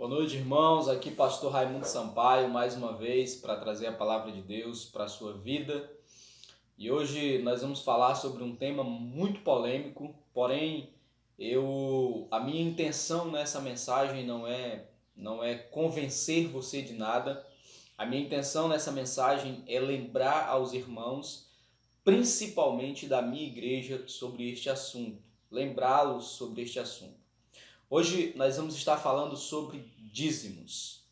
Boa noite, irmãos. Aqui pastor Raimundo Sampaio, mais uma vez, para trazer a palavra de Deus para a sua vida. E hoje nós vamos falar sobre um tema muito polêmico, porém, a minha intenção nessa mensagem não é convencer você de nada. A minha intenção nessa mensagem é lembrar aos irmãos, principalmente da minha igreja, sobre este assunto. Lembrá-los sobre este assunto. Hoje nós vamos estar falando sobre dízimos.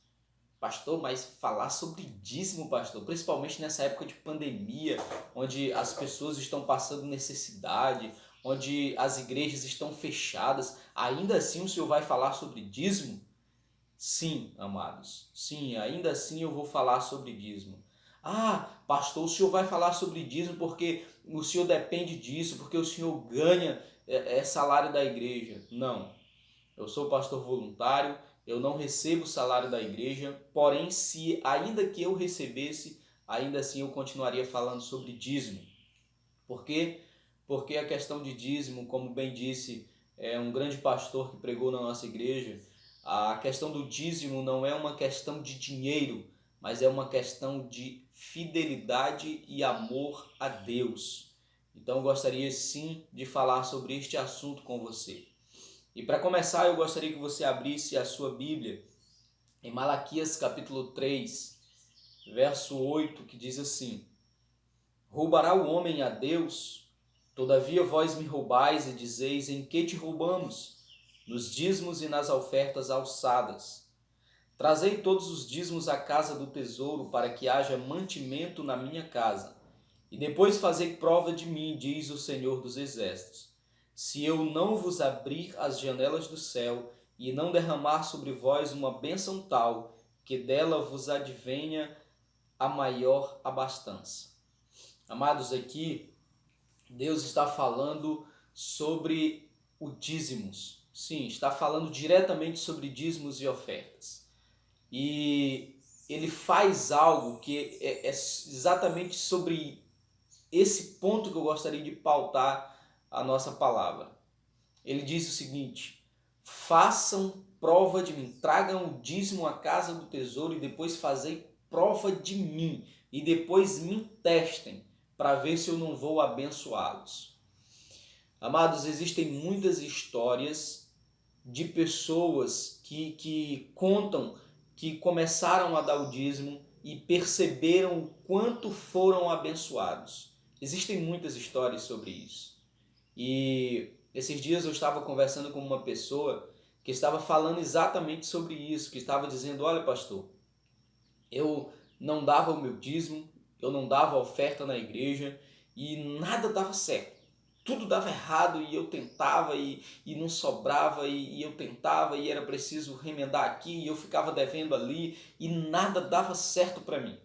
Pastor, mas falar sobre dízimo, pastor, principalmente nessa época de pandemia, onde as pessoas estão passando necessidade, onde as igrejas estão fechadas, ainda assim o senhor vai falar sobre dízimo? Sim, amados, sim, ainda assim eu vou falar sobre dízimo. Ah, pastor, o senhor vai falar sobre dízimo porque o senhor depende disso, porque o senhor ganha salário da igreja. Não. Eu sou pastor voluntário, eu não recebo salário da igreja, porém, se ainda que eu recebesse, ainda assim eu continuaria falando sobre dízimo. Por quê? Porque a questão de dízimo, como bem disse um grande pastor que pregou na nossa igreja, a questão do dízimo não é uma questão de dinheiro, mas é uma questão de fidelidade e amor a Deus. Então eu gostaria sim de falar sobre este assunto com você. E para começar, eu gostaria que você abrisse a sua Bíblia em Malaquias capítulo 3, verso 8, que diz assim: Roubará o homem a Deus? Todavia vós me roubais e dizeis: em que te roubamos? Nos dízimos e nas ofertas alçadas. Trazei todos os dízimos à casa do tesouro, para que haja mantimento na minha casa. E depois fazei prova de mim, diz o Senhor dos Exércitos. Se eu não vos abrir as janelas do céu e não derramar sobre vós uma bênção tal, que dela vos advenha a maior abastança. Amados, aqui Deus está falando sobre o dízimos. Sim, está falando diretamente sobre dízimos e ofertas. E ele faz algo que é exatamente sobre esse ponto que eu gostaria de pautar a nossa palavra. Ele diz o seguinte: façam prova de mim, tragam o dízimo à casa do tesouro e depois fazei prova de mim e depois me testem para ver se eu não vou abençoá-los. Amados, existem muitas histórias de pessoas que contam que começaram a dar o dízimo e perceberam o quanto foram abençoados. Existem muitas histórias sobre isso. E esses dias eu estava conversando com uma pessoa que estava falando exatamente sobre isso, que estava dizendo: olha, pastor, eu não dava o meu dízimo, eu não dava oferta na igreja e nada dava certo. Tudo dava errado e eu tentava e não sobrava e eu tentava e era preciso remendar aqui e eu ficava devendo ali e nada dava certo para mim.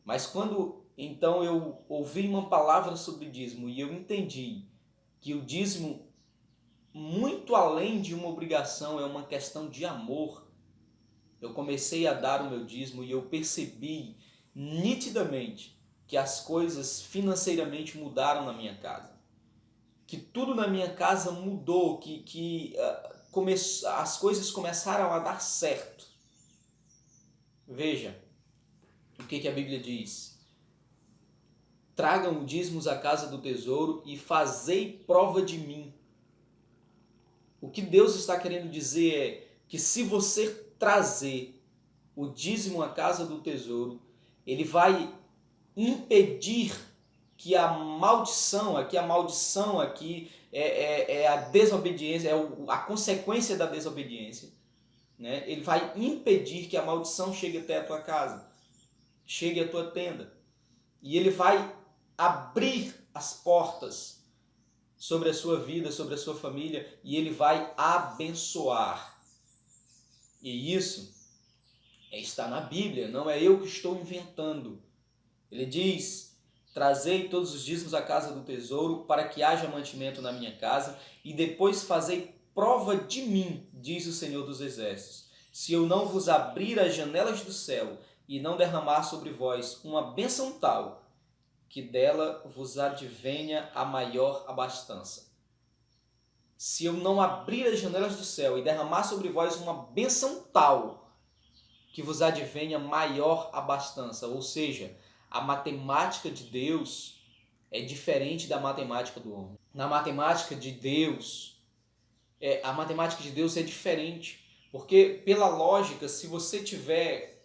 Mas quando então eu ouvi uma palavra sobre dízimo e eu entendi que o dízimo, muito além de uma obrigação, é uma questão de amor, eu comecei a dar o meu dízimo e eu percebi nitidamente que as coisas financeiramente mudaram na minha casa. Que tudo na minha casa mudou, as coisas começaram a dar certo. Veja o que a Bíblia diz: tragam o dízimos à casa do tesouro e fazei prova de mim. O que Deus está querendo dizer é que se você trazer o dízimo à casa do tesouro, ele vai impedir que a maldição aqui é a desobediência, a consequência da desobediência, né? Ele vai impedir que a maldição chegue até a tua casa, chegue à tua tenda. E ele vai abrir as portas sobre a sua vida, sobre a sua família, e ele vai abençoar. E isso está na Bíblia, não é eu que estou inventando. Ele diz: trazei todos os dízimos à casa do tesouro, para que haja mantimento na minha casa, e depois fazei prova de mim, diz o Senhor dos Exércitos, se eu não vos abrir as janelas do céu e não derramar sobre vós uma bênção tal, que dela vos advenha a maior abastança. Se eu não abrir as janelas do céu e derramar sobre vós uma bênção tal, que vos advenha maior abastança. Ou seja, a matemática de Deus é diferente da matemática do homem. Na matemática de Deus, a matemática de Deus é diferente. Porque, pela lógica, se você tiver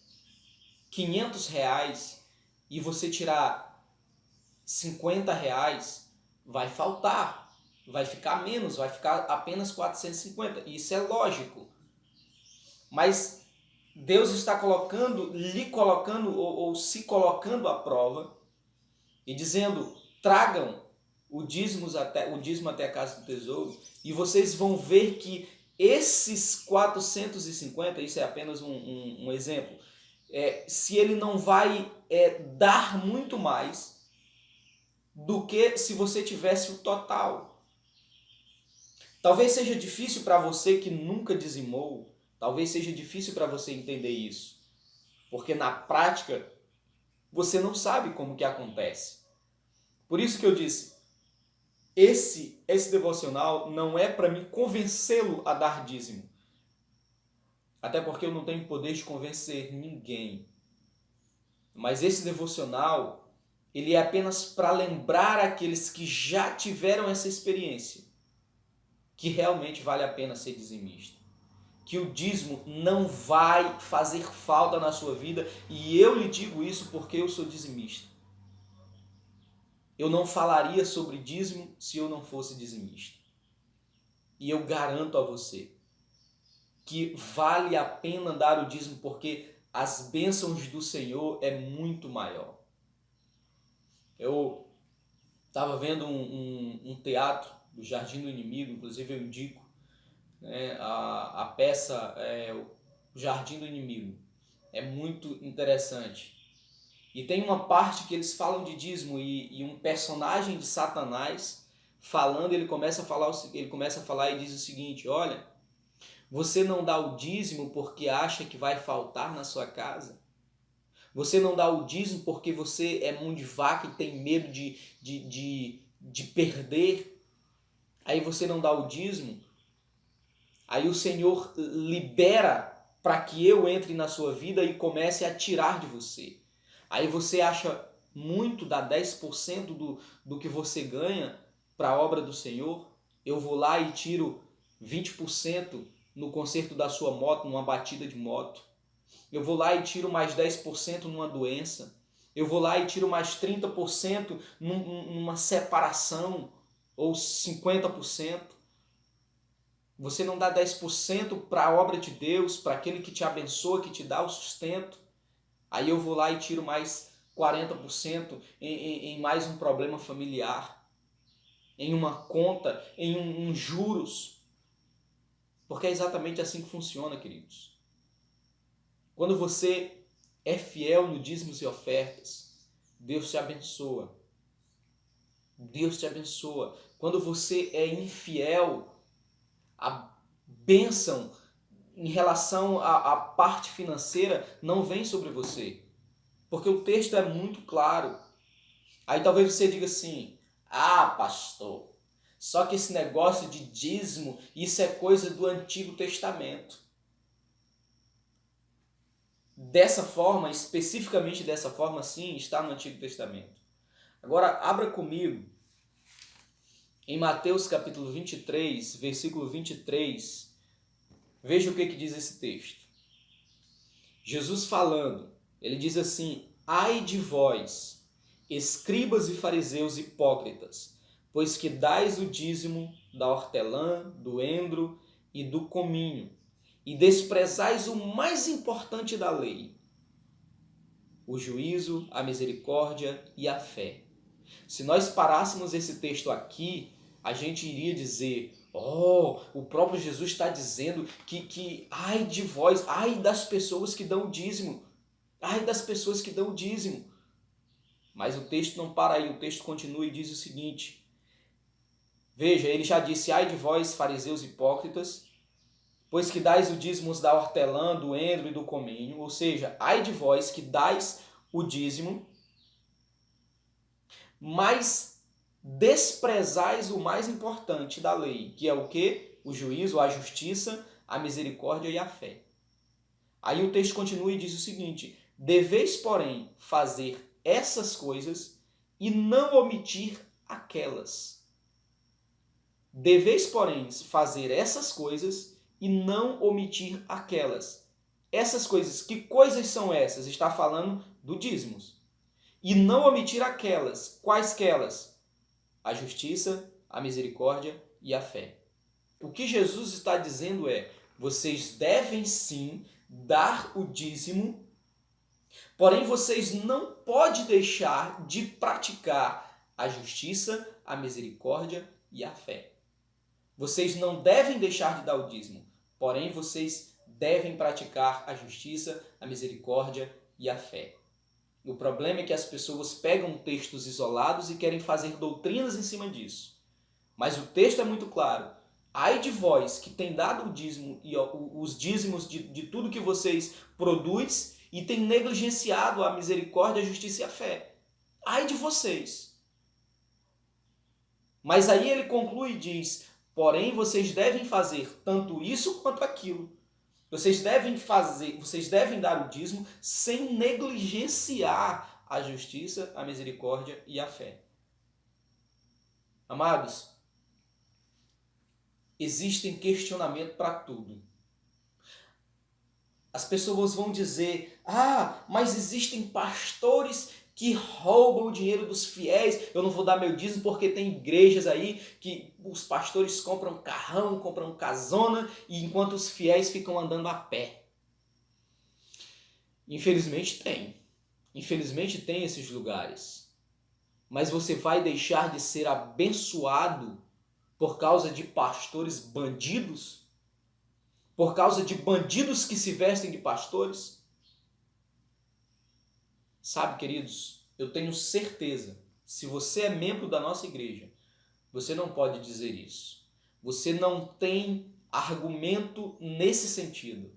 R$500 e você tirar R$50, vai faltar, vai ficar menos, vai ficar apenas 450. Isso é lógico. Mas Deus está lhe colocando ou se colocando à prova e dizendo: tragam o dízimo até a casa do tesouro, e vocês vão ver que esses 450, isso é apenas um exemplo, se ele não vai dar muito mais do que se você tivesse o total. Talvez seja difícil para você que nunca dizimou, talvez seja difícil para você entender isso, porque na prática você não sabe como que acontece. Por isso que eu disse, esse devocional não é para me convencê-lo a dar dízimo. Até porque eu não tenho poder de convencer ninguém. Mas esse devocional, ele é apenas para lembrar aqueles que já tiveram essa experiência que realmente vale a pena ser dizimista. Que o dízimo não vai fazer falta na sua vida, e eu lhe digo isso porque eu sou dizimista. Eu não falaria sobre dízimo se eu não fosse dizimista. E eu garanto a você que vale a pena dar o dízimo, porque as bênçãos do Senhor é muito maior. Eu estava vendo um teatro do Jardim do Inimigo, inclusive eu indico, né, a peça O Jardim do Inimigo. É muito interessante. E tem uma parte que eles falam de dízimo e um personagem de Satanás falando, ele começa a falar e diz o seguinte: olha, você não dá o dízimo porque acha que vai faltar na sua casa? Você não dá o dízimo porque você é mão de vaca e tem medo de perder. Aí você não dá o dízimo. Aí o Senhor libera para que eu entre na sua vida e comece a tirar de você. Aí você acha muito, dá 10% do que você ganha para a obra do Senhor. Eu vou lá e tiro 20% no conserto da sua moto, numa batida de moto. Eu vou lá e tiro mais 10% numa doença. Eu vou lá e tiro mais 30% numa separação, ou 50%. Você não dá 10% para a obra de Deus, para aquele que te abençoa, que te dá o sustento. Aí eu vou lá e tiro mais 40% em mais um problema familiar, em uma conta, em um juros. Porque é exatamente assim que funciona, queridos. Quando você é fiel no dízimos e ofertas, Deus te abençoa. Deus te abençoa. Quando você é infiel, a bênção em relação à parte financeira não vem sobre você. Porque o texto é muito claro. Aí talvez você diga assim: ah, pastor, só que esse negócio de dízimo, isso é coisa do Antigo Testamento. Dessa forma, especificamente dessa forma, sim, está no Antigo Testamento. Agora, abra comigo em Mateus capítulo 23, versículo 23. Veja o que diz esse texto. Jesus falando, ele diz assim: ai de vós, escribas e fariseus hipócritas, pois que dais o dízimo da hortelã, do endro e do cominho, e desprezais o mais importante da lei, o juízo, a misericórdia e a fé. Se nós parássemos esse texto aqui, a gente iria dizer: oh, o próprio Jesus está dizendo que ai de vós, ai das pessoas que dão o dízimo, ai das pessoas que dão o dízimo. Mas o texto não para aí, o texto continua e diz o seguinte: veja, ele já disse: ai de vós, fariseus hipócritas, pois que dais o dízimo da hortelã, do endro e do cominho, ou seja, ai de vós que dais o dízimo, mas desprezais o mais importante da lei, que é o quê? O juízo, a justiça, a misericórdia e a fé. Aí o texto continua e diz o seguinte: deveis, porém, fazer essas coisas e não omitir aquelas. Deveis, porém, fazer essas coisas e não omitir aquelas. Essas coisas, que coisas são essas? Está falando do dízimos. E não omitir aquelas. Quaisquelas? A justiça, a misericórdia e a fé. O que Jesus está dizendo é: vocês devem sim dar o dízimo, porém vocês não podem deixar de praticar a justiça, a misericórdia e a fé. Vocês não devem deixar de dar o dízimo, porém vocês devem praticar a justiça, a misericórdia e a fé. O problema é que as pessoas pegam textos isolados e querem fazer doutrinas em cima disso. Mas o texto é muito claro. Ai de vós que tem dado o dízimo e os dízimos de tudo que vocês produzem e tem negligenciado a misericórdia, a justiça e a fé. Ai de vocês. Mas aí ele conclui e diz: porém vocês devem fazer tanto isso quanto aquilo. Vocês devem dar o dízimo sem negligenciar a justiça, a misericórdia e a fé. Amados, existem questionamentos para tudo. As pessoas vão dizer: ah, mas existem pastores que roubam o dinheiro dos fiéis. Eu não vou dar meu dízimo porque tem igrejas aí que os pastores compram carrão, compram casona, e enquanto os fiéis ficam andando a pé. Infelizmente tem. Infelizmente tem esses lugares. Mas você vai deixar de ser abençoado por causa de pastores bandidos? Por causa de bandidos que se vestem de pastores? Sabe, queridos, eu tenho certeza, se você é membro da nossa igreja, você não pode dizer isso. Você não tem argumento nesse sentido.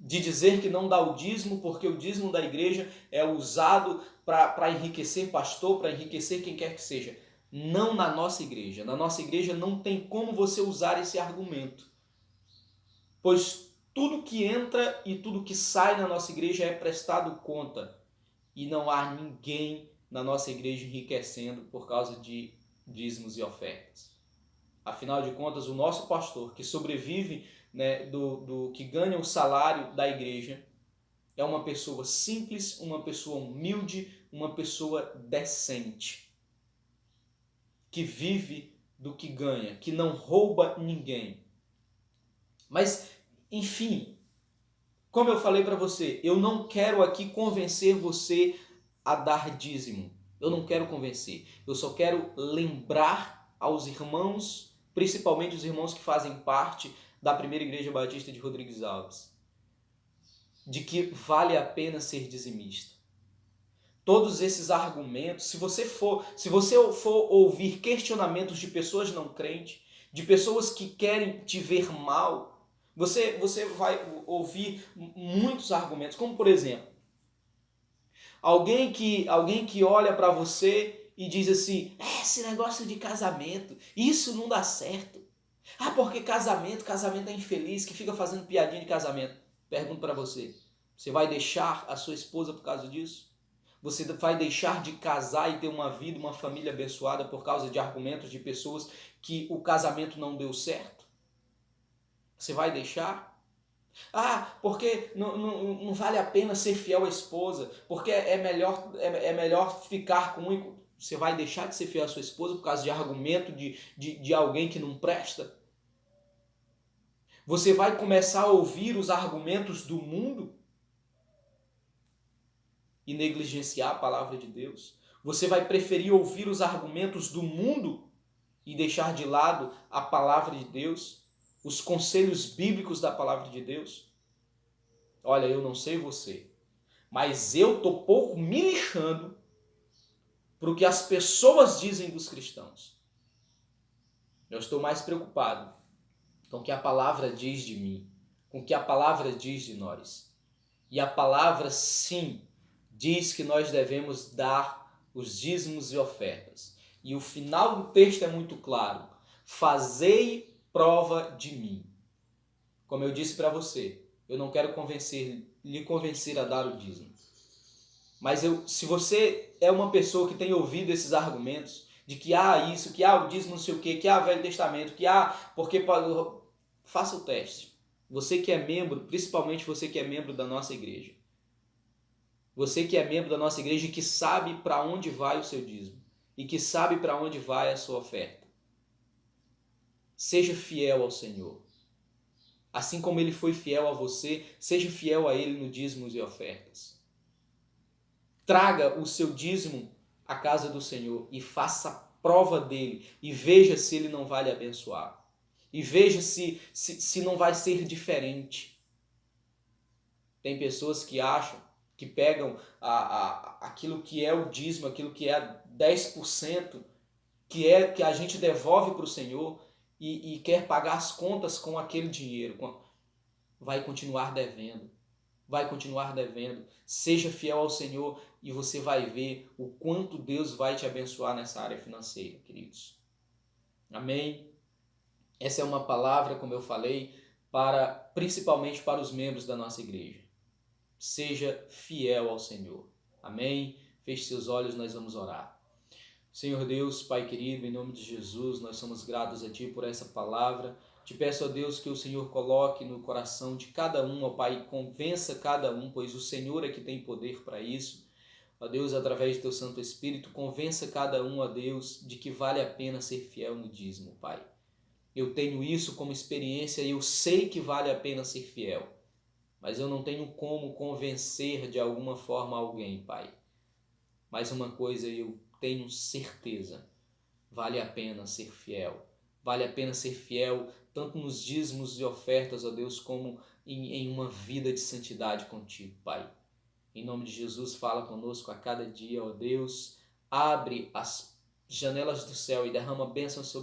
de dizer que não dá o dízimo porque o dízimo da igreja é usado para enriquecer pastor, para enriquecer quem quer que seja. Não na nossa igreja. Na nossa igreja não tem como você usar esse argumento, pois tudo que entra e tudo que sai na nossa igreja é prestado conta e não há ninguém na nossa igreja enriquecendo por causa de dízimos e ofertas. Afinal de contas, o nosso pastor que sobrevive, né, do que ganha o salário da igreja é uma pessoa simples, uma pessoa humilde, uma pessoa decente, que vive do que ganha, que não rouba ninguém. Mas, enfim, como eu falei para você, eu não quero aqui convencer você a dar dízimo. Eu não quero convencer. Eu só quero lembrar aos irmãos, principalmente os irmãos que fazem parte da Primeira Igreja Batista de Rodrigues Alves, de que vale a pena ser dizimista. Todos esses argumentos, se você for ouvir questionamentos de pessoas não crentes, de pessoas que querem te ver mal, você vai ouvir muitos argumentos, como por exemplo, alguém que olha para você e diz assim, esse negócio de casamento, isso não dá certo. Ah, porque casamento é infeliz, que fica fazendo piadinha de casamento. Pergunto para você, você vai deixar a sua esposa por causa disso? Você vai deixar de casar e ter uma vida, uma família abençoada por causa de argumentos de pessoas que o casamento não deu certo? Você vai deixar? Ah, porque não vale a pena ser fiel à esposa, porque é melhor ficar com um. Você vai deixar de ser fiel à sua esposa por causa de argumento de alguém que não presta? Você vai começar a ouvir os argumentos do mundo e negligenciar a palavra de Deus? Você vai preferir ouvir os argumentos do mundo e deixar de lado a palavra de Deus, os conselhos bíblicos da palavra de Deus? Olha, eu não sei você, mas eu estou pouco me lixando para o que as pessoas dizem dos cristãos. Eu estou mais preocupado com o que a palavra diz de mim, com o que a palavra diz de nós. E a palavra, sim, diz que nós devemos dar os dízimos e ofertas. E o final do texto é muito claro. Fazei prova de mim. Como eu disse para você, eu não quero lhe convencer a dar o dízimo. Mas se você é uma pessoa que tem ouvido esses argumentos de que isso, que o dízimo não sei o quê, que Velho Testamento, que porque faça o teste. Você que é membro, principalmente você que é membro da nossa igreja. Você que é membro da nossa igreja e que sabe para onde vai o seu dízimo e que sabe para onde vai a sua oferta. Seja fiel ao Senhor. Assim como Ele foi fiel a você, seja fiel a Ele no dízimos e ofertas. Traga o seu dízimo à casa do Senhor e faça prova dele e veja se Ele não vai lhe abençoar. E veja se não vai ser diferente. Tem pessoas que acham, que pegam aquilo que é o dízimo, aquilo que é 10%, que a gente devolve para o Senhor e quer pagar as contas com aquele dinheiro. Vai continuar devendo. Vai continuar devendo. Seja fiel ao Senhor e você vai ver o quanto Deus vai te abençoar nessa área financeira, queridos. Amém? Essa é uma palavra, como eu falei, principalmente para os membros da nossa igreja. Seja fiel ao Senhor. Amém? Feche seus olhos, nós vamos orar. Senhor Deus, Pai querido, em nome de Jesus, nós somos gratos a Ti por essa palavra. Te peço a Deus que o Senhor coloque no coração de cada um, ó Pai, e convença cada um, pois o Senhor é que tem poder para isso. Ó Deus, através do Teu Santo Espírito, convença cada um, ó Deus, de que vale a pena ser fiel no dízimo, Pai. Eu tenho isso como experiência e eu sei que vale a pena ser fiel, mas eu não tenho como convencer de alguma forma alguém, Pai. Mas uma coisa eu tenho certeza, vale a pena ser fiel. Vale a pena ser fiel tanto nos dízimos e ofertas, ó Deus, como em uma vida de santidade contigo, Pai. Em nome de Jesus, fala conosco a cada dia, ó Deus. Abre as janelas do céu e derrama bênçãos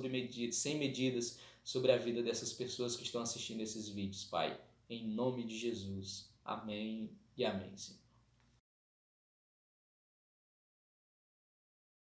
sem medidas sobre a vida dessas pessoas que estão assistindo esses vídeos, Pai. Em nome de Jesus. Amém e amém, Senhor.